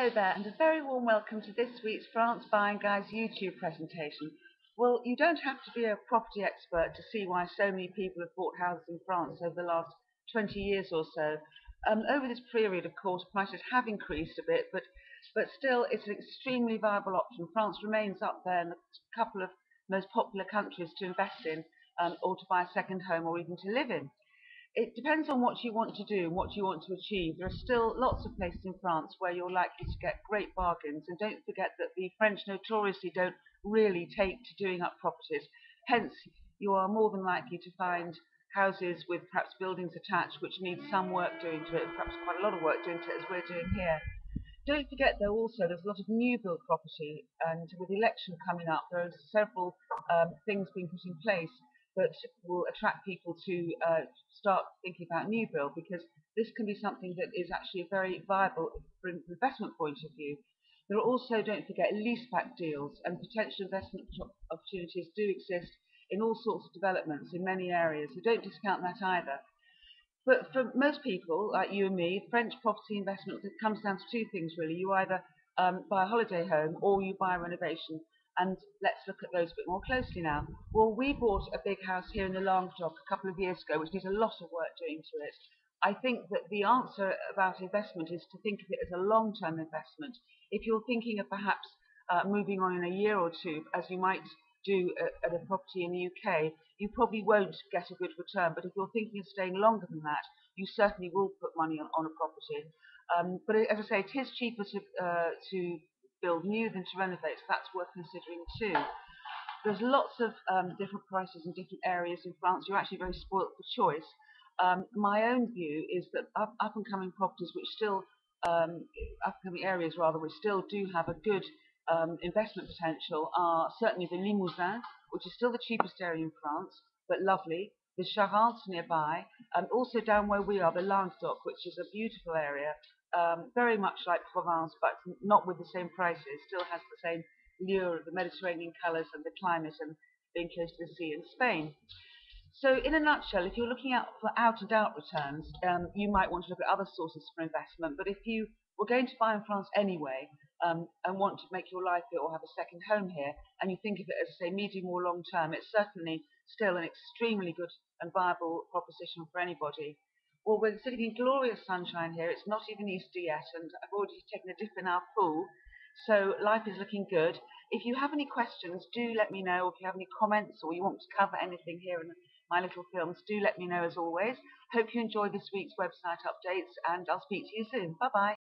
Hello there, and a very warm welcome to this week's France Buying Guys YouTube presentation. Well, you don't have to be a property expert to see why so many people have bought houses in France over the last 20 years or so. Over this period, of course, prices have increased a bit, but still it's an extremely viable option. France remains up there in the couple of most popular countries to invest in, or to buy a second home, or even to live in. It depends on what you want to do and what you want to achieve. There are still lots of places in France where you're likely to get great bargains, and don't forget that the French notoriously don't really take to doing up properties. Hence, you are more than likely to find houses with perhaps buildings attached which need some work doing to it, perhaps quite a lot of work doing to it, as we're doing here. Don't forget, though, also there's a lot of new build property, and with the election coming up, there are several things being put in place that will attract people to start thinking about new build, because this can be something that is actually very viable from an investment point of view. There are also, don't forget, leaseback deals, and potential investment opportunities do exist in all sorts of developments in many areas, so don't discount that either. But for most people, like you and me, French property investment, it comes down to two things really. You either buy a holiday home or you buy a renovation. And let's look at those a bit more closely now. Well, we bought a big house here in the Languedoc a couple of years ago, which needs a lot of work doing to it. I think that the answer about investment is to think of it as a long-term investment. If you're thinking of perhaps moving on in a year or two, as you might do at a property in the UK, you probably won't get a good return. But if you're thinking of staying longer than that, you certainly will put money on a property. But as I say, it is cheaper to build new than to renovate, so that's worth considering too. There's lots of different prices in different areas in France. You're actually very spoilt for choice. My own view is that up and coming properties which still, up and coming areas rather, which still do have a good investment potential are certainly the Limousin, which is still the cheapest area in France, but lovely. The Charente nearby, and also down where we are, the Languedoc, which is a beautiful area, very much like Provence, but not with the same prices. Still has the same lure of the Mediterranean colours and the climate and being close to the sea in Spain. So in a nutshell, if you're looking out for out-and-out returns, you might want to look at other sources for investment. But if you were going to buy in France anyway, and want to make your life here or have a second home here, and you think of it as, say, medium or long term, it's certainly still an extremely good and viable proposition for anybody. Well, we're sitting in glorious sunshine here. It's not even Easter yet, and I've already taken a dip in our pool. So life is looking good. If you have any questions, do let me know. If you have any comments or you want to cover anything here in my little films, do let me know as always. Hope you enjoyed this week's website updates, and I'll speak to you soon. Bye bye.